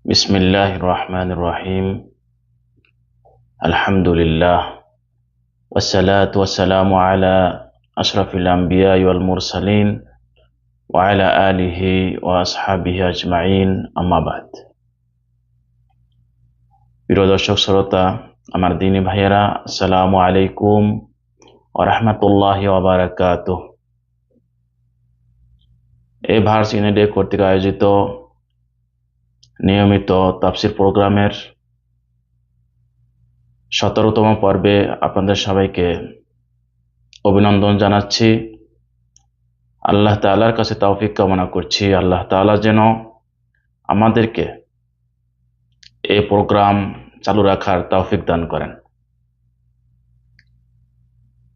বিসমিল্লাহির রহমানির রহিম। আলহামদুলিল্লাহ ওয়াসসালাতু ওয়াসসালামু আলা আশরাফিল আমবিয়া ওয়াল মুরসালিন ওয়া আলা আলিহি ওয়া আসহাবিহি আজমাইন, আম্মা বাদ। প্রিয় দর্শক শ্রোতা, আমার দিনী ভাইয়েরা, আসসালামু আলাইকুম ওয়া রাহমাতুল্লাহি ওয়া বারাকাতুহু। এই ভার্স ইউনিডে কর্তৃক আয়োজিত নিয়মিত তাফসির প্রোগ্রামের 17তম পর্বে আপনাদের সবাইকে অভিনন্দন জানাচ্ছি। আল্লাহ তাআলার কাছে তৌফিক কামনা করছি, আল্লাহ তাআলা যেন আমাদেরকে এই প্রোগ্রাম চালু রাখার তৌফিক দান করেন।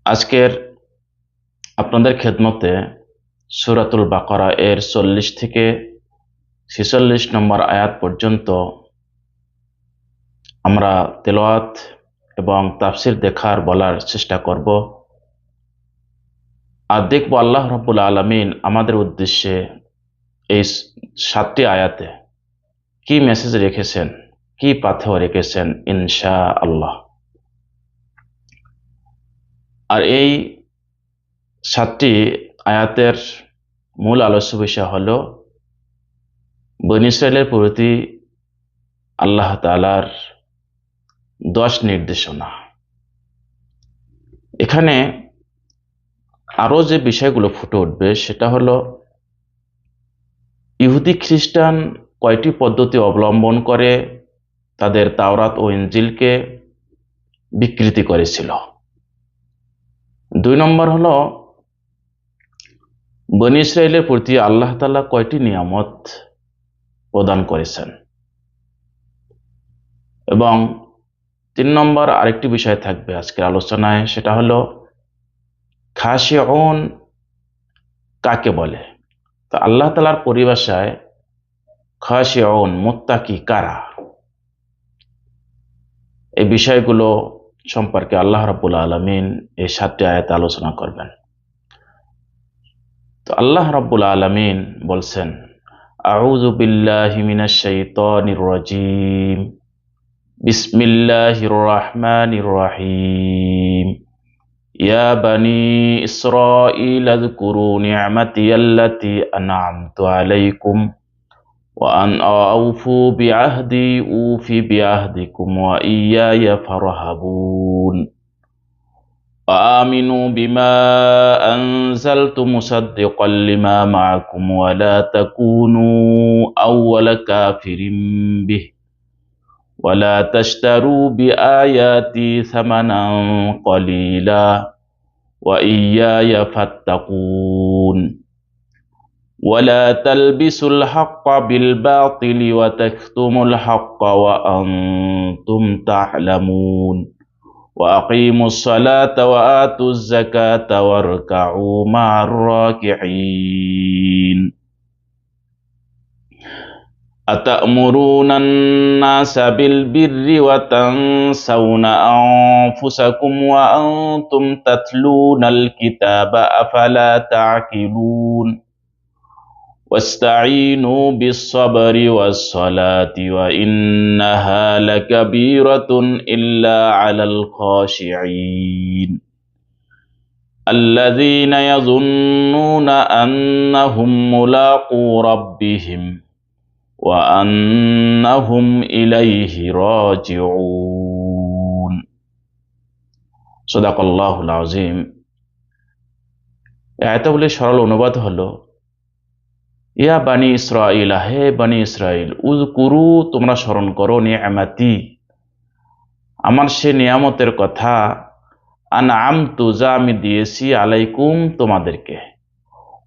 আজকের আপনাদের খেদমতে সূরাতুল বাকারা এর 40 থেকে 46 নম্বর আয়াত পর্যন্ত আমরা তেলাওয়াত এবং তাফসির দেখার বলার চেষ্টা করব, আর দেখব আল্লাহ রাব্বুল আলামিন আমাদের উদ্দেশ্যে এই 7টি আয়াতে কি মেসেজ রেখেছেন, কি পাথেয় রেখেছেন ইনশাআল্লাহ। আর এই 7টি আয়াতের মূল আলোচ্য বিষয় হল বনী ইসরাইলের প্রতি আল্লাহ তাআলার 10 নির্দেশনা। এখানে আরো যে বিষয়গুলো ফুটে উঠবে সেটা হলো ইহুদি খ্রিস্টান কয়টি পদ্ধতি অবলম্বন করে তাদের তাওরাত ও ইনজিলকে বিকৃতি করেছিল। 2 নম্বর হলো বনী ইসরাইলের প্রতি আল্লাহ তাআলা কয়টি নিয়ামত প্রদান করেছেন। এবং 3 নম্বর আরেকটি বিষয় থাকবে আজকের আলোচনায়, সেটা হলো খাশিউন কাকে বলে। তো আল্লাহ তাআলার পরিভাষায় খাশিউন মুত্তাকি কারা, এই বিষয়গুলো সম্পর্কে আল্লাহ রাব্বুল আলামিন এই 7টি আয়াতে আলোচনা করবেন। তো আল্লাহ রাব্বুল আলামিন বলছেন, আউযু বিল্লাহি মিনাশ শাইতানির রাজীম, বিসমিল্লাহির রহমানির রহিম, ইয়া বনি ইসরাঈল আযকুরু নি'মাতিয়াল্লাতী আন'আমতু আলাইকুম ওয়া আন আউফু বিআহদি উফি বিআহদিকুম ওয়া ইয়্যায়া ফারহাবুন وآمنوا بما أنزلت مصدقا لما معكم ولا تكونوا أول كافر به ولا تشتروا بآياتي ثمنا قليلا وإياي فاتقون ولا تلبسوا الحق بالباطل وتكتموا الحق وأنتم تعلمون وأقيموا الصلاة وآتوا الزكاة واركعوا مع الراكعين أتأمرون الناس بالبر وتنسون أنفسكم وأنتم تتلون الكتاب أفلا تعقلون واستعينوا بالصبر والصلاة وإنها لكبيرة إلا على الخاشعين الذين يظنون أنهم ملاقو ربهم وأنهم إليه راجعون। صدق الله العظيم। আয়াতগুলির সরল অনুবাদ হলো, ইয়া বানি ইসরাঈল, হে বানি ইসরাঈল, উযকুরু, তোমরা স্মরণ করো, নি'মাতি, আমার সে নিয়ামতের কথা, আন'আমতু, যা আমি দিয়েছি, আলাইকুম, তোমাদেরকে,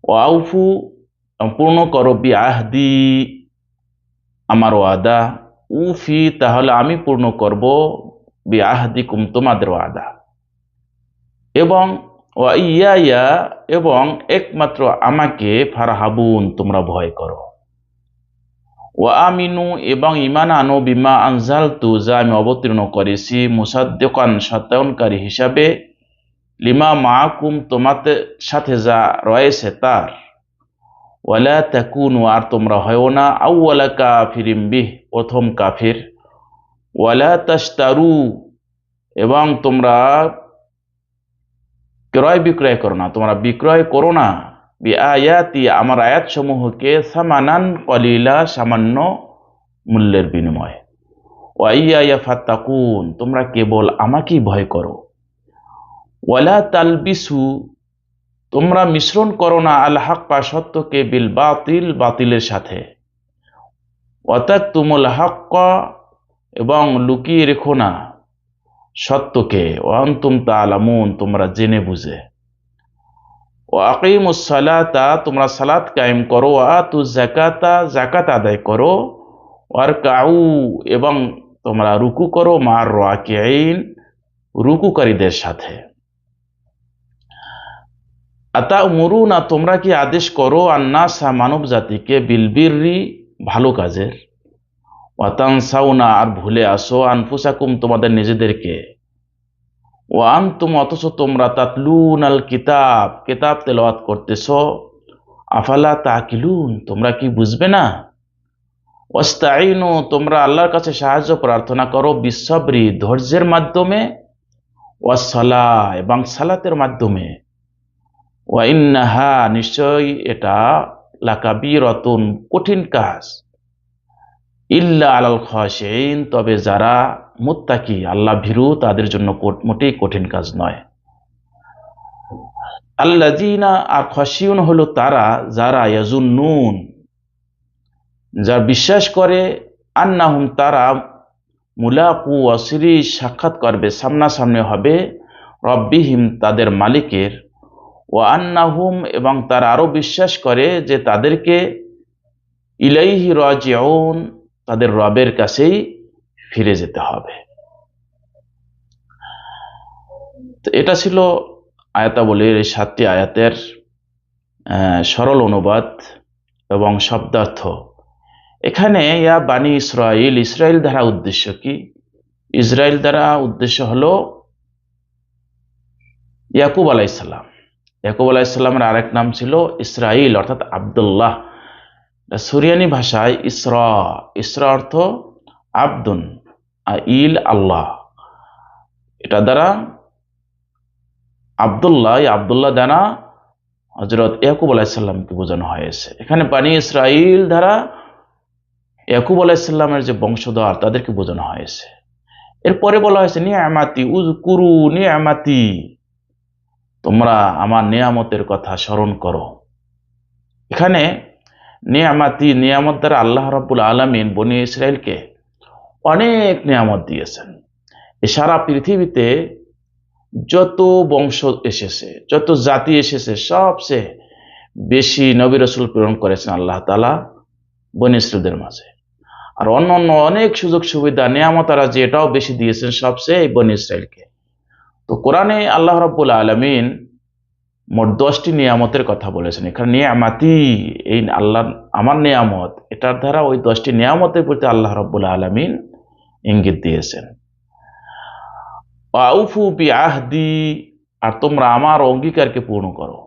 ওয়াউফু, পূর্ণ করো, বিআহদি, আমার ওয়াদা, উফি, তাহলে আমি পূর্ণ করব, বিআহদিকুম, তোমাদের ওয়াদা, এবং ওয়া ইয়্যায়া, এবং একমাত্র আমাকে, ফারহাবুন, তোমরা ভয় করো, ওয়া আমিনু, এবং ঈমান আনো, বিমা আনজালতু, যা আমি অবতীর্ণ করেছি, মুসাদ্দিকান, সত্যায়নকারী হিসাবে, লিমা মাআকুম, তোমাদের সাথে যা রয়েছে তার, ওয়ালা তাকুনু, আর তোমরা হয়ো না আউওয়ালা কাফিরিম বিহ, প্রথম কাফির। ওয়ালা তাশতারু, এবং তোমরা ক্রয় বিক্রয় করো না, তোমরা বিক্রয় করো না বিআয়াতি, আমার আয়াত সমূহকে সামানান কলিলা, সামান্য মূল্যের বিনিময়ে। ওয়াইয়া ফাত্তাকুন, তোমরা কেবল আমাকেই ভয় করো। ওয়ালা তালবিসু, তোমরা মিশ্রণ করো না আল হাক্কা, সত্যকে, বিল বাতিল, বাতিলের সাথে। ওয়াতাকতুমুল হাক্কা, এবং লুকিয়ে রেখো না সত্যকে। ওয়া আনতুম তা'লামুন, তোমরা জেনে বুঝে। ওয়া আকিমুস সালাতা, তোমরা সালাত কায়েম করো। ওয়া আতুজ যাকাতা, যাকাত আদায় করো। ওয়ারকাউ, এবং তোমরা রুকু করো। মা'র রাকিঈন, রুকুকারীদের সাথে। আতা'মুরুনা, তোমরা কি আদেশ করো আন্নাসা, মানব জাতিকে, বিল বিররি, ভালো কাজের। ওয়া তানসাউনা, আর ভুলে আসো, আনফুসাকুম, তোমাদের নিজেদেরকে। ওয়া আনতুম, অথচ তোমরা, তাতলুনাল কিতাব, কিতাব তেলাওয়াত করতেছো। আফালা তাকিলুন, তোমরা কি বুঝবে না। ওয়াস্তাইনু, তোমরা আল্লাহর কাছে সাহায্য প্রার্থনা করো, বিসসবরি, ধৈর্যের মাধ্যমে। ওয়াসসালাহ, এবং সালাতের মাধ্যমে। ওয়া ইন্নাহা, নিশ্চয়ই এটা, লাকাবীরাতুন, কঠিন কাজ। ইল্লা আলাল খাশিঈন, তবে যারা মুত্তাকি, আল্লাহ ভীরু, তাদের জন্য মোটেই কঠিন কাজ নয়। আল্লাযীনা, আর খাশিউন হলো তারা যারা, ইয়াজুন্নুন, যারা বিশ্বাস করে, আন্নাহুম, তারা, মুলাকু, অচিরে সাক্ষাৎ করবে, সামনাসামনি হবে, রব্বিহিম, তাদের মালিকের। ও আন্নাহুম, এবং তারা আরো বিশ্বাস করে যে তাদেরকে, ইলাইহি রাজিউন, তাদের রবের কাছেই ফিরে যেতে হবে। তো এটা ছিল আয়াতাবলীর এই 7টি আয়াতের সরল অনুবাদ এবং শব্দার্থ। এখানে ইয়া বানি ইসরাইল, ইসরাইল দ্বারা উদ্দেশ্য কি? ইসরাইল দ্বারা উদ্দেশ্য হলো ইয়াকুব আলাইসাল্লাম। ইয়াকুব আলাইসাল্লামের আরেক নাম ছিল ইসরাইল, অর্থাৎ আব্দুল্লাহ। সুরিয়ানি ভাষায় ইসরা, ইসরা অর্থ আব্দুন, আর ইল আল্লাহ। এটা দ্বারা আব্দুল্লাহ, আব্দুল্লাহ দ্বারা হযরত ইয়াকুব আলাইসাল্লামকে বোঝানো হয়েছে। এখানে বানি ইসরাইল দ্বারা ইয়াকুব আলাইসাল্লামের যে বংশধর, তাদেরকে বোঝানো হয়েছে। এরপরে বলা হয়েছে নিয়ামাতি, উযকুরু নিয়ামাতি, তোমরা আমার নিয়ামতের কথা স্মরণ করো। এখানে নিয়ামাতি, নিয়ামত দ্বারা আল্লাহ রাব্বুল আলামিন বনি ইসরাইলকে অনেক নিয়ামত দিয়েছেন। এই সারা পৃথিবীতে যত বংশ এসেছে, যত জাতি এসেছে, সবচেয়ে বেশি নবী রাসূল প্রেরণ করেছেন আল্লাহ তাআলা বনি ইসরাইলদের মাঝে। আর অন্য অনেক সুযোগ সুবিধা, নিয়ামত যে এটাও বেশি দিয়েছেন সবচেয়ে এই বনি ইসরাইলকে। তো কোরআনে আল্লাহ রাব্বুল আলামিন মোট 10টি নিয়ামতের কথা বলেছেন। এখানে নিয়ামাতি, এই আল্লাহ আমার নিয়ামত, এটার দ্বারা ওই 10টি নিয়ামতের প্রতি আল্লাহ রাব্বুল আলামিন ইঙ্গিত দিয়েছেন। আউফু বিআহদি, আর তোমরা আমার অঙ্গীকারকে পূর্ণ করো।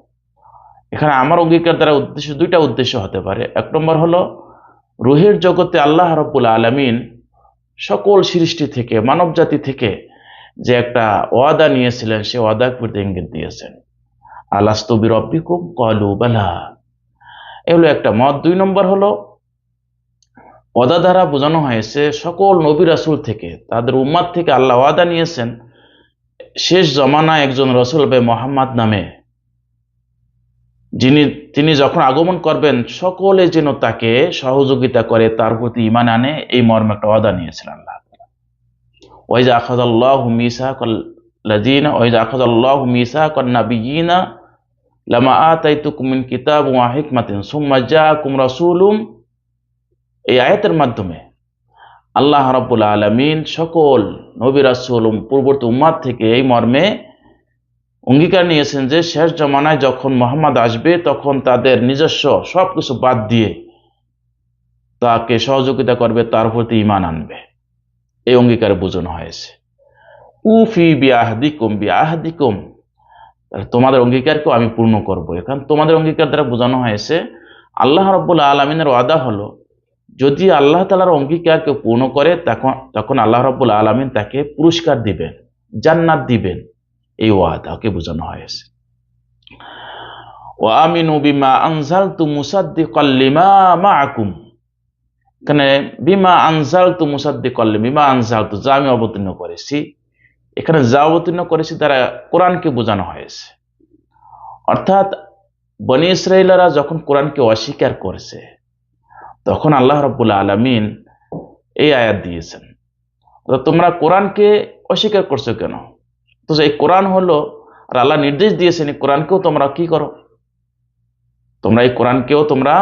এখানে আমার অঙ্গীকার দ্বারা উদ্দেশ্য, দুইটা উদ্দেশ্য হতে পারে। এক নম্বর হলো, রুহের জগতে আল্লাহ রাব্বুল আলামিন সকল সৃষ্টি থেকে, মানব জাতি থেকে যে একটা ওয়াদা নিয়েছিলেন, সে ওয়াদার প্রতি ইঙ্গিত দিয়েছেন। আলাস্তু বিরব্বিকুম ক্বালু বালা, এগুলো একটা মত। 2 নম্বর হলো, ওয়াদা দ্বারা বোঝানো হয়েছে সকল নবী রাসূল থেকে, তাদের উম্মাত থেকে আল্লাহ ওয়াদা নিয়েছেন শেষ জমানায় একজন রাসূল হবে মুহাম্মদ নামে, তিনি যখন আগমন করবেন সকলে যেন তাকে সহযোগিতা করে, তার প্রতি ঈমান আনে, এই মর্মে একটা ওয়াদা নিয়েছিলেন আল্লাহ। ওয়াইজা আখাযাল্লাহু মিসাকাল লাযিনা, ওয়াইজা আখাযাল্লাহু মিসাকান নাবিয়িনা লামা আতাইতুকুম মিন কিতাবিন ওয়া হিকমাতিন সুম্মা জাআকুম রাসূলুম। এই আয়াতের মাধ্যমে আল্লাহ রাব্বুল আলামিন সকল নবী রাসূল পূর্ববর্তী উম্মাত থেকে এই মর্মে অঙ্গীকার নিয়েছেন যে শেষ জমানায় যখন মুহাম্মদ আসবে, তখন তাদের নিজস্ব সবকিছু বাদ দিয়ে তাকে সহযোগিতা করবে, তার প্রতি ঈমান আনবে। এই অঙ্গীকারে বোঝানো হয়েছে। উফি বিআহদিকুম, বিআহদিকুম, তোমাদের অঙ্গীকারকেও আমি পূর্ণ করব। এখানে তোমাদের অঙ্গীকার দ্বারা বোঝানো হয়েছে আল্লাহ রাব্বুল আলামিনের ওয়াদা হলো, যদি আল্লাহ তাআলার অঙ্গীকারকে পূর্ণ করে তখন আল্লাহ রাব্বুল আলামিন তাকে পুরস্কার দিবেন, জান্নাত দিবেন। এই ওয়াদাকে বোঝানো হয়েছে। ওয়া আমিনু বিমা আনজালতু মুসাদ্দিকাল লিমা মাআকুম। এখানে বিমা আনজালতু মুসাদ্দিকাল বিমা আনজালতু, যা আমি অবতীর্ণ করেছি, এখানে যা অবতীর্ণ করেছি দ্বারা কোরআনকে বোঝানো হয়েছে। অর্থাৎ বনী ইসরাঈলরা যখন কোরআনকে অস্বীকার করেছে, তখন আল্লাহ রাব্বুল আলামিন এই আয়াত দিয়েছেন, তোমরা কোরআনকে অস্বীকার করছো কেন? তো এই কোরআন হলো, আর আল্লাহ নির্দেশ দিয়েছেন এই কোরআনকেও তোমরা কি করো, তোমরা এই কোরআনকেও তোমরা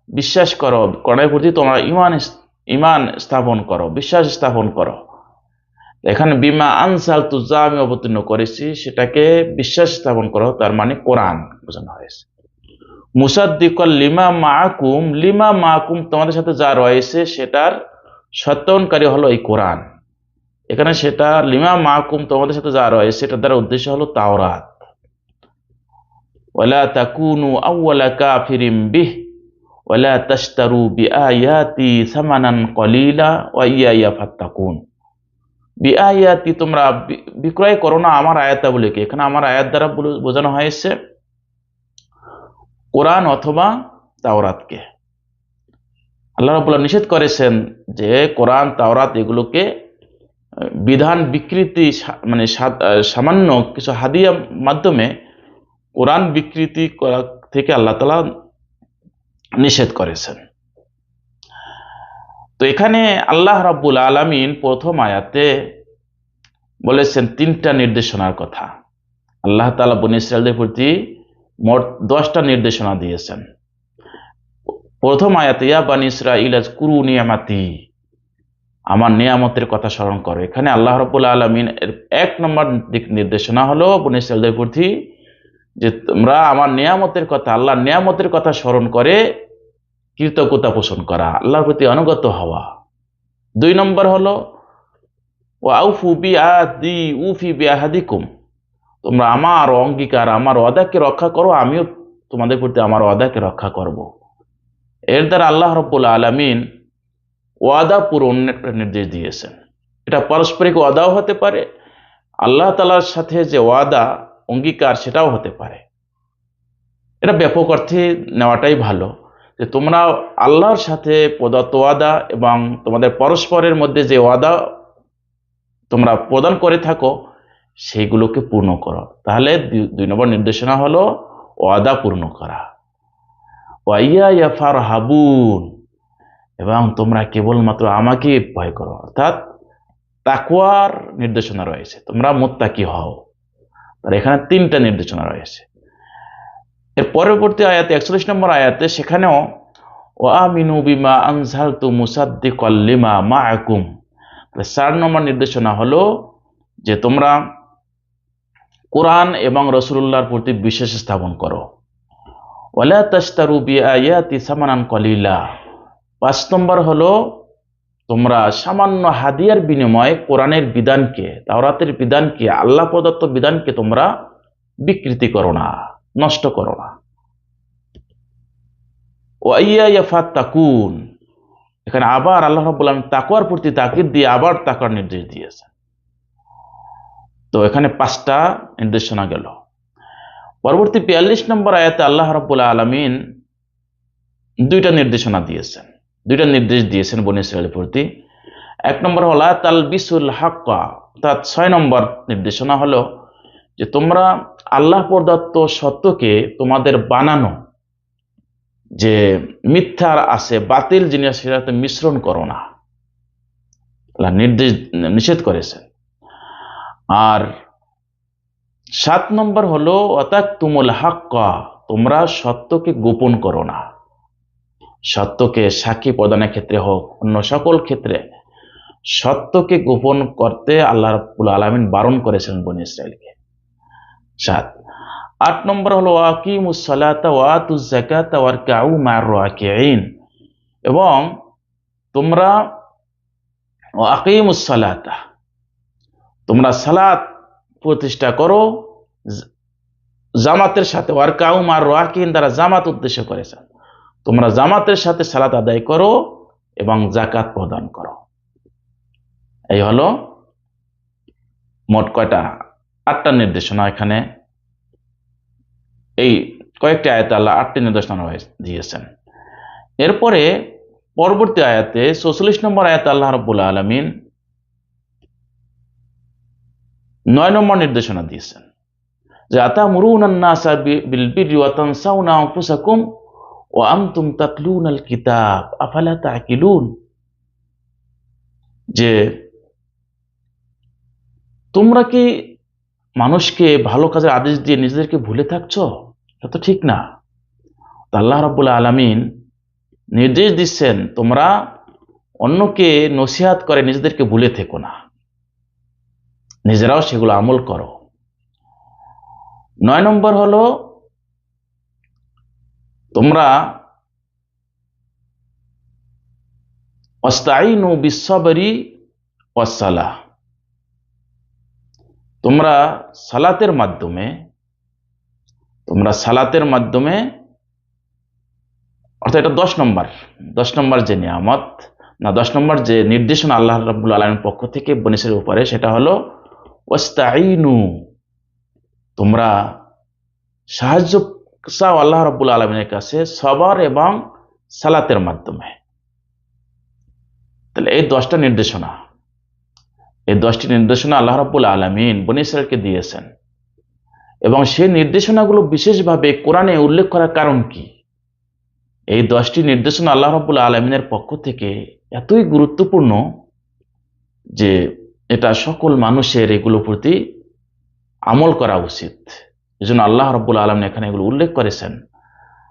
বিশ্বাস করো, কোরআনের প্রতি তোমরা ইমান স্থাপন করো, বিশ্বাস স্থাপন করো। এখানে বিমা আনজালতু, যা আমি অবতীর্ণ করেছি সেটাকে বিশ্বাস স্থাপন করো, তার মানে কোরআন বোঝানো হয়েছে। মুসাদ্দিকাল লিমা মাআকুম, লিমা মাআকুম তোমাদের সাথে যা রয়েছে সেটার সত্যায়নকারী হলো এই কোরআন। এখানে সেটা লিমা মাআকুম তোমাদের সাথে যা রয়েছে সেটার দ্বারা উদ্দেশ্য হলো তাওরাত। ওয়ালা তাকুনু আউওয়ালা কাফিরিন বিহ ওয়ালা তাশতারু বিআয়াতি সামানান কলিলা ওয়া ইয়া ফাত্তাকুন। বিআয়াতি, তোমরা বিক্রয় করো না আমার আয়াতাবলীকে। এখানে আমার আয়াত দ্বারা বোঝানো হয়েছে কোরআন অথবা তাওরাতকে। আল্লাহ রাব্বুল আলামিন নিষেধ করেছেন যে কোরআন তাওরাত এগুলোকে বিধান বিকৃতি, মানে সামান্য কিছু হাদিয়া মাধ্যমে কোরআন বিকৃতি করা থেকে আল্লাহ তাআলা নিষেধ করেছেন। তো এখানে আল্লাহ রাব্বুল আলামিন প্রথম আয়াতে বলেছেন 3টা নির্দেশনার কথা। আল্লাহ তাআলা বনী ইসরাঈলদের প্রতি মোট 10টা নির্দেশনা দিয়েছেন। প্রথম আয়াতে ইয়া বানী ইসরাঈল আযকুরু নিয়ামাতি, আমার নিয়ামতের কথা স্মরণ করো। এখানে আল্লাহ রাব্বুল আলামিন এর 1 নম্বর নির্দেশনা হলো বনী ইসরাঈলদের প্রতি যে তোমরা আমার নিয়ামতের কথা, আল্লাহর নিয়ামতের কথা স্মরণ করে কৃতজ্ঞতা পোষণ করা, আল্লাহর প্রতি অনুগত হওয়া। 2 নম্বর হলো ওয়া আউফু বিআহদি উফি বিআহদিকুম, তোমরা আমার অঙ্গীকার, আমার ওয়াদাকে রক্ষা করো, আমিও তোমাদের প্রতি আমার ওয়াদাকে রক্ষা করব। এর দ্বারা আল্লাহ রাব্বুল আলামিন ওয়াদা পূরণের নির্দেশ দিয়েছেন। এটা পারস্পরিক ওয়াদাও হতে পারে, আল্লাহ তাআলার সাথে যে ওয়াদা অঙ্গীকার সেটাও হতে পারে। এটা ব্যাপক অর্থে নেওয়াটাই ভালো, যে তোমরা আল্লাহর সাথে প্রদত্ত ওয়াদা এবং তোমাদের পরস্পরের মধ্যে যে ওয়াদা তোমরা প্রদান করে থাকো সেইগুলোকে পূর্ণ করো। তাহলে 2 নম্বর নির্দেশনা হলো ওয়াদা পূর্ণ করা। ওয়া ইয়া ফারহাবুন, এবং তোমরা কেবলমাত্র আমাকে ভয় করো, অর্থাৎ তাকওয়ার নির্দেশনা রয়েছে, তোমরা মুত্তাকি হও। আর এখানে 3টা নির্দেশনা রয়েছে। এর পরবর্তী আয়াতে 41 নম্বর আয়াতে সেখানেও ওয়া আমিনু বিমা আনজালতু মুসাদ্দিকাল লিমা মাআকুম, 4 নম্বর নির্দেশনা হলো যে তোমরা কোরআন এবং রাসূলুল্লাহর প্রতি বিশ্বাস স্থাপন করো। ওয়ালা তাশতারু বিআয়াতি সামানান কলিলা, 5 নম্বর হলো তোমরা সামান্য হাদিয়ার বিনিময়ে কোরআনের বিধানকে, তাওরাতের বিধানকে, আল্লাহ প্রদত্ত বিধানকে তোমরা বিকৃতি করো না, নষ্ট করো না। ওয়া ইয়া ফাত্তাকুন, এখানে আবার আল্লাহ রাব্বুল আলামিন তাকওয়ার প্রতি তাকিদ দিয়ে আবার তাকওয়ার নির্দেশ দিয়েছেন। তো এখানে 5টা নির্দেশনা গেল। পরবর্তী 42 নম্বর আয়াতে আল্লাহ রাব্বুল আলামিন 2টা নির্দেশনা দিয়েছেন, 2টা নির্দেশ দিয়েছেন বনী ইসরাঈলের প্রতি। 1 নম্বর হলো তালবিসুল হাক্কা, অর্থাৎ 6 নম্বর নির্দেশনা হলো যে তোমরা আল্লাহ প্রদত্ত সত্যকে তোমাদের বানানো যে মিথ্যার আছে, বাতিল জিনিস, সেটাতে মিশ্রণ করো না, আল্লাহ নিষেধ করেছেন। আর 7 নম্বর হলো ওয়াতাকতুমুল হাক্কা, তোমরা সত্যকে গোপন করো না। সত্যকে সাক্ষী প্রদানের ক্ষেত্রে হোক, অন্য সকল ক্ষেত্রে সত্যকে গোপন করতে আল্লাহ রাব্বুল আলামিন বারণ করেছেন বনী ইসরাঈলকে। 7। 8 নম্বর হলো ওয়াকিমুস সালাতা ওয়া আতুজ যাকাতা ওয়ারকাউ মা'আর রাকিঈন, এবং তোমরা ওয়াকিমুস সালাতা, তোমরা সালাত প্রতিষ্ঠা করো জামাতের সাথে, ওয়ারকাউ মা'আর রাকিঈন দ্বারা জামাত উদ্দেশ্য করেছেন, তোমরা জামাতের সাথে সালাত আদায় করো এবং যাকাত প্রদান করো। এই হলো মোট কয়টা? 8টা নির্দেশনা। এখানে এই কয়েকটি আয়াতে আল্লাহ 8টি নির্দেশনা দিয়েছেন। এরপরে পরবর্তী আয়াতে 44 নম্বর আয়াতে আল্লাহ রাব্বুল আলামিন 9 নম্বর নির্দেশনা দিয়েছেন যে আতামুরুনান নাসা বিল বিররি ওয়া তানসাউনা আনফুসাকুম ওয়া আনতুম তাতলুনাল কিতাব আফালা তাকিলুন। যে তোমরা কি মানুষকে ভালো কাজের আদেশ দিয়ে নিজেদেরকে ভুলে থাকছো? এটা তো ঠিক না। আল্লাহ রাব্বুল আলামিন নির্দেশ দিচ্ছেন তোমরা অন্যকে নসিহত করে নিজেদেরকে ভুলে থেকো না, নিজেরাও সেগুলো আমল করো। 9 নম্বর হলো তোমরা ওয়াস্তাইনু বিসসাবরি ওয়াসসালাহ, তোমরা সালাতের মাধ্যমে অর্থাৎ এটা 10 নম্বর যে নিয়ামত না 10 নম্বর যে নির্দেশনা আল্লাহ রাব্বুল আলামিনের পক্ষ থেকে বনী ইসরাঈলের উপরে, সেটা হলো ওয়াস্তাইনু, তোমরা সাহায্য চাও আল্লাহ রাব্বুল আলামিনের কাছে সবর এবং সালাতের মাধ্যমে। তাহলে এই 10টা নির্দেশনা, এই 10টি নির্দেশনা আল্লাহ রাব্বুল আলামিন বনী ইসরাঈলকে দিয়েছেন এবং সেই নির্দেশনাগুলো বিশেষভাবে কোরআনে উল্লেখ করার কারণ কি? এই 10টি নির্দেশনা আল্লাহ রাব্বুল আলামিনের পক্ষ থেকে এতই গুরুত্বপূর্ণ যে এটা সকল মানুষের এগুলোর প্রতি আমল করা উচিত। এজন্য আল্লাহ রাব্বুল আলামিন এখানে এগুলো উল্লেখ করেছেন।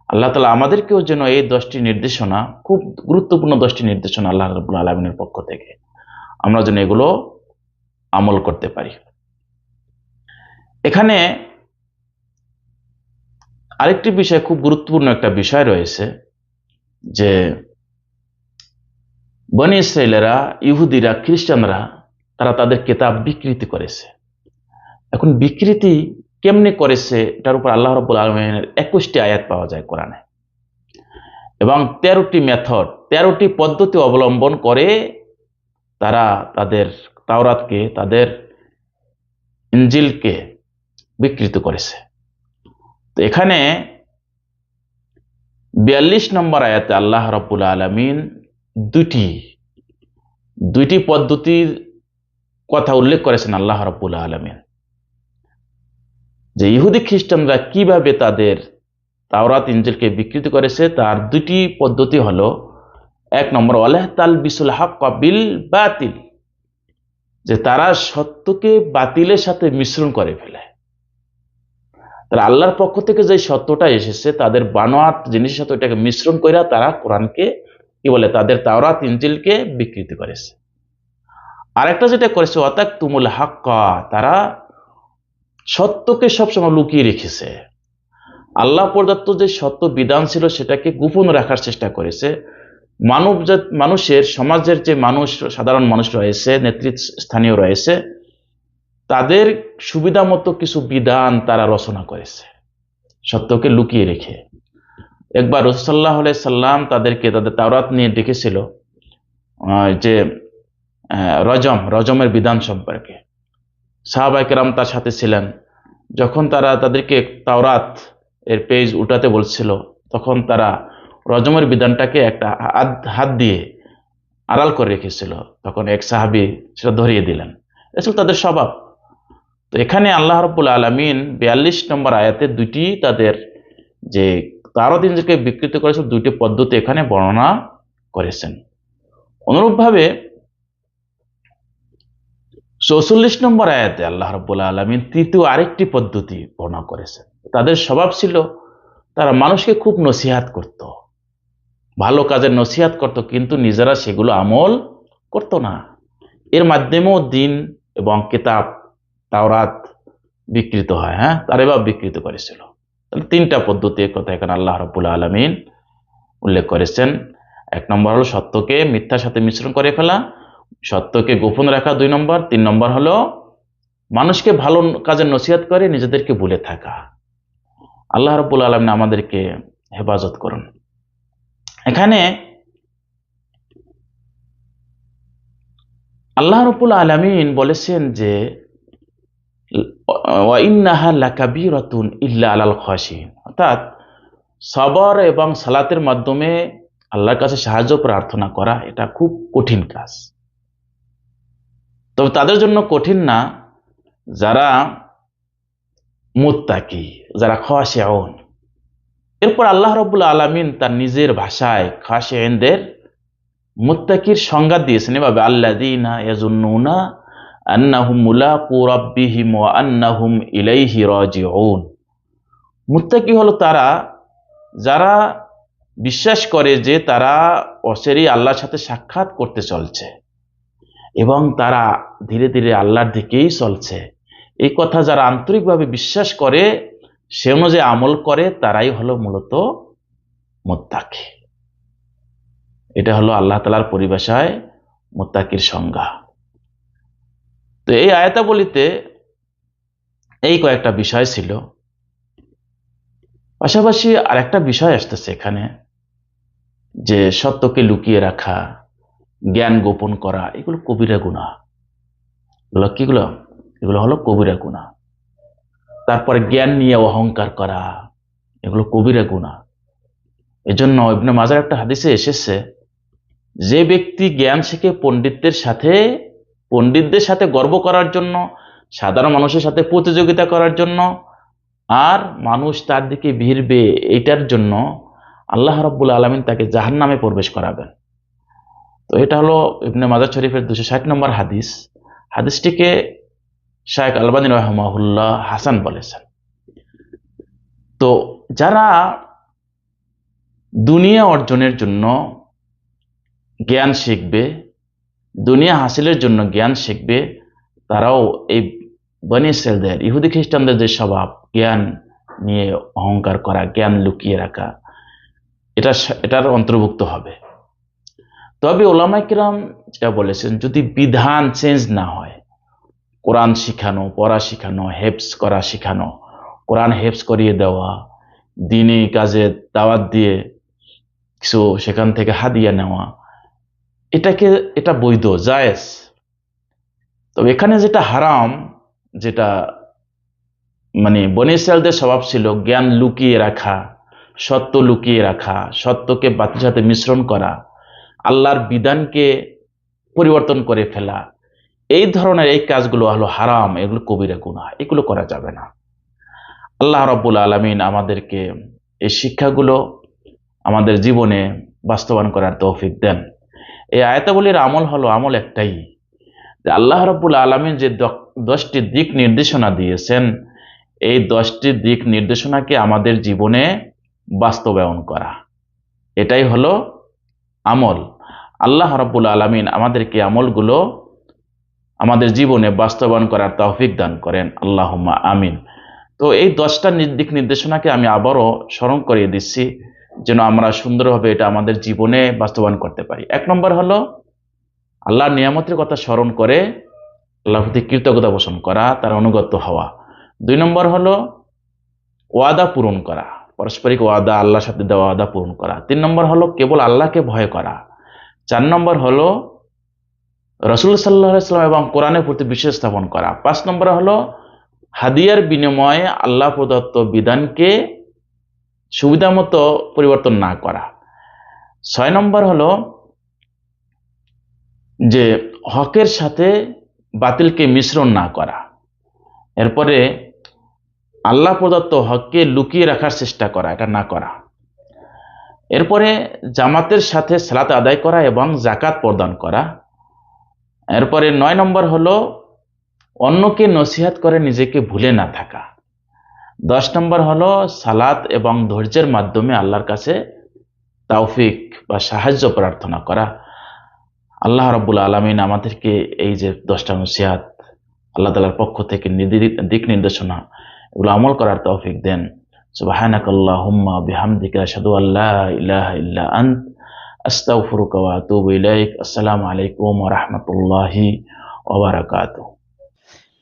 আল্লাহ তাআলা আমাদেরকেও যেন এই 10টি নির্দেশনা, খুব গুরুত্বপূর্ণ 10টি নির্দেশনা আল্লাহ রাব্বুল আলামিনের পক্ষ থেকে, আমরা যেন এগুলো আমল করতে পারি। এখানে আরেকটি বিষয়, খুব গুরুত্বপূর্ণ একটা বিষয় রয়েছে যে বনী ইসরাঈলেরা, ইহুদিরা, খ্রিস্টানরা তারা তাদের কিতাব বিকৃতি করেছে। এখন বিকৃতি কেমনে করেছে এটার উপর আল্লাহ রাব্বুল আলামিনের 21টি আয়াত পাওয়া যায় কোরআনে এবং 13টি মেথড, 13টি পদ্ধতি অবলম্বন করে তারা তাদের তাওরাতকে, তাদের ইনজিলকে বিকৃত করেছে। তো এখানে 42 নম্বর আয়াতে আল্লাহ রাব্বুল আলামিন দুইটি পদ্ধতির কথা উল্লেখ করেছেন আল্লাহ রাব্বুল আলামিন, যে ইহুদি খ্রিস্টানরা কিভাবে তাদের তাওরাত ইনজিলকে বিকৃত করেছে। তার 2টি পদ্ধতি হলো, 1 নম্বর ওয়ালা তালবিসুল হাক্কা বিল বাতিল, যে তারা সত্যকে বাতিলের সাথে মিশ্রণ করে ফেলে। তারা আল্লাহর পক্ষ থেকে যে সত্যটা এসেছে তাদের বানোয়াট জিনিসের সাথে ওইটাকে মিশ্রণ করে তারা কোরআনকে কি বলে, তাদের তাওরাত ইনজিলকে বিকৃতি করেছে। আরেকটা যেটা করেছে ওয়াতাকতুমুল হাক্কা, তারা সত্যকে সবসময় লুকিয়ে রেখেছে। আল্লাহ প্রদত্ত যে সত্য বিধান ছিল সেটাকে গোপন রাখার চেষ্টা করেছে। মানুষের সমাজের যে মানুষ, সাধারণ মানুষ রয়েছে, নেতৃস্থানীয় রয়েছে, তাদের সুবিধা মতো কিছু বিধান তারা রচনা করেছে সত্যকে লুকিয়ে রেখে। একবার রাসূল সাল্লাল্লাহু আলাইহি সাল্লাম তাদেরকে তাদের তাওরাত নিয়ে ডেকেছিল যে রজমের বিধান সম্পর্কে। সাহাবায়ে কেরাম তার সাথে ছিলেন। যখন তারা তাদেরকে তাওরাত এর পেজ উল্টাতে বলছিল, তখন তারা রজমের বিধানটাকে একটা হাত দিয়ে আড়াল করে রেখেছিল। তখন এক সাহাবী সেটা ধরিয়ে দিলেন। এটা ছিল তাদের স্বভাব। তো এখানে আল্লাহ রাব্বুল আলামিন 42 নম্বর আয়াতে দুইটি তাদের যে তাওরাত ইনজিলকে বিকৃত করেছে, 2টি পদ্ধতি এখানে বর্ণনা করেছেন। অনুরূপভাবে 44 নম্বর আয়াতে আল্লাহ রাব্বুল আলামিন তৃতীয় আরেকটি পদ্ধতি বর্ণনা করেছেন। তাদের স্বভাব ছিল তারা মানুষকে খুব নসিহত করত, ভালো কাজের নসিহত করত, কিন্তু নিজেরা সেগুলো আমল করত না। এর মাধ্যমেও দিন এবং কিতাব তাওরাত বিকৃত হয়। তারা এভাবে বিকৃত করেছিল। তাহলে 3টা পদ্ধতির কথা এখানে আল্লাহ রাব্বুল আলামিন উল্লেখ করেছেন। 1 নম্বর হলো সত্যকে মিথ্যার সাথে মিশ্রণ করে ফেলা, সত্যকে গোপন রাখা 2 নম্বর, 3 নম্বর হলো মানুষকে ভালো কাজের নসিহত করে নিজেদেরকে ভুলে থাকা। আল্লাহ রাব্বুল আলামিন আমাদেরকে হেফাজত করুন। এখানে আল্লাহ রাব্বুল আলামিন বলেছেন যে ওয়া ইন্নাহা লাকাবীরাতুন ইল্লা আলাল খাশিন, অর্থাৎ সবর এবং সালাতের মাধ্যমে আল্লাহর কাছে সাহায্য প্রার্থনা করা এটা খুব কঠিন কাজ। তবে তাদের জন্য কঠিন না যারা মুত্তাকি, যারা খাশিউন। এরপর আল্লাহ রাব্বুল আলামিন তার নিজের ভাষায় খাশিউনদের মুত্তাকির সংজ্ঞা দিয়েছেন এভাবে, আল্লাযীনা ইয়াজুন্নুনা আন্নাহুম মুলাকু রাব্বিহিম ওয়া আন্নাহুম ইলাইহি রাজিউন। মুত্তাকি হলো তারা যারা বিশ্বাস করে যে তারা অচিরেই আল্লাহর সাথে সাক্ষাৎ করতে চলছে এবং তারা ধীরে ধীরে আল্লাহর দিকেই চলছে। এই কথা যারা আন্তরিকভাবে বিশ্বাস করে, সে অনুযায়ী আমল করে, তারাই হলো মূলত মুত্তাকি। এটা হলো আল্লাহ তাআলার পরিভাষায় মুত্তাকির সংজ্ঞা। তো এই আয়াতাবলীতে এই কয়েকটা বিষয় ছিল। পাশাপাশি আরেকটা বিষয় আসতেছে এখানে, যে সত্যকে লুকিয়ে রাখা, জ্ঞান গোপন করা, এগুলো কবিরা গুনাহ। এগুলো হলো কবিরা গুনাহ। তারপরে জ্ঞান নিয়ে অহংকার করা, এগুলো কবিরা গুনাহ। এজন্য ইবনে মাজার একটা হাদিসে এসেছে, যে ব্যক্তি জ্ঞান শিখে পণ্ডিতদের সাথে গর্ব করার জন্য, সাধারণ মানুষের সাথে প্রতিযোগিতা করার জন্য, আর মানুষ তার দিকে ভিড়বে, এইটার জন্য আল্লাহ রাব্বুল আলামিন তাকে জাহান্নামে প্রবেশ করাবেন। তো এটা হলো ইবনে মাজার শরীফের 260 নম্বর হাদিস। হাদিসটিকে শায়খ আলবানী রাহিমাহুল্লাহ হাসান বলেছেন। তো যারা দুনিয়া অর্জনের জন্য জ্ঞান শিখবে, দুনিয়া হাসিলের জন্য জ্ঞান শিখবে, তারাও এই বনী ইসরাঈলদের, ইহুদি খ্রিস্টানদের যে স্বভাব, জ্ঞান নিয়ে অহংকার করা, জ্ঞান লুকিয়ে রাখা, এটার অন্তর্ভুক্ত হবে। তবে ওলামায়ে কিরাম যেটা বলেছেন, যদি বিধান চেঞ্জ না হয়, কোরআন শিখানো, পড়া শিখানো, হেফজ করা শিখানো, কোরআন হেফজ করিয়ে দেওয়া, দ্বীনি কাজে দাওয়াত দিয়ে কিছু সেখান থেকে হাদিয়া নেওয়া, এটা বৈধ, জায়েজ। তবে এখানে যেটা হারাম, যেটা মানে বনী ইসরাঈলদের স্বভাব ছিল জ্ঞান লুকিয়ে রাখা, সত্য লুকিয়ে রাখা, সত্যকে বাতিলের সাথে মিশ্রণ করা, আল্লাহর বিধানকে পরিবর্তন করে ফেলা, এই ধরনের এই কাজগুলো হলো হারাম, এগুলো কবিরা গুনাহ, এগুলো করা যাবে না। আল্লাহ রাব্বুল আলামিন আমাদেরকে এই শিক্ষাগুলো আমাদের জীবনে বাস্তবায়ন করার তৌফিক দেন। এই আয়াতাবলীর আমল একটাই, যে আল্লাহ রাব্বুল আলামিন যে 10টি দিক নির্দেশনা দিয়েছেন, এই 10টি দিক নির্দেশনাকে আমাদের জীবনে বাস্তবায়ন করা, এটাই হলো আমল। আল্লাহ রাব্বুল আলামিন আমাদেরকে আমলগুলো আমাদের জীবনে বাস্তবায়ন করার তৌফিক দান করেন, আল্লাহুম্মা আমিন। তো এই 10টা দিক নির্দেশনাকে আমি আবারও স্মরণ করিয়ে দিচ্ছি, যেন আমরা সুন্দরভাবে এটা আমাদের জীবনে বাস্তবায়ন করতে পারি। 1 নম্বর হলো আল্লাহর নিয়ামতের কথা স্মরণ করে আল্লাহর প্রতি কৃতজ্ঞতা পোষণ করা, তার অনুগত হওয়া। 2 নম্বর হলো ওয়াদা পূরণ করা, পারস্পরিক ওয়াদা, আল্লাহর সাথে দেওয়া ওয়াদা পূরণ করা। 3 নম্বর হলো কেবল আল্লাহকে ভয় করা। 4 নম্বর হলো রাসূল সাল্লাল্লাহু আলাইহি ওয়াসাল্লাম এবং কোরআনের প্রতি বিশ্বাস স্থাপন করা। 5 নম্বর হলো হাদিয়ার বিনিময়ে আল্লাহ প্রদত্ত বিধানকে সুবিধা মতো পরিবর্তন না করা। 6 নম্বর হলো যে হকের সাথে বাতিলকে মিশ্রণ না করা। এরপরে আল্লাহ প্রদত্ত হককে লুকিয়ে রাখার চেষ্টা করা, এটা না করা। এরপরে জামাতের সাথে সালাত আদায় করা এবং যাকাত প্রদান করা। এরপরে 9 নম্বর হলো অন্যকে নসিহত করে নিজেকে ভুলে না থাকা। 10 নম্বর হলো সালাত এবং ধৈর্যের মাধ্যমে আল্লাহর কাছে তৌফিক বা সাহায্য প্রার্থনা করা। আল্লাহ রাব্বুল আলামিন আমাদেরকে এই যে 10টা নসিহত, আল্লাহ তাআলার পক্ষ থেকে দিক নির্দেশনা, এগুলো আমল করার তৌফিক দেন। সুবহানাকাল্লাহুম্মা বিহামদিকা আশহাদু আল্লা ইলাহা ইল্লা আন্ত আস্তাগফিরুকা ওয়া আতুবু ইলাইক। আসসালামু আলাইকুম ওয়া রাহমাতুল্লাহি ওয়া বারাকাতুহু।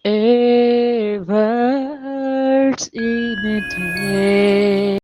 A words in a day.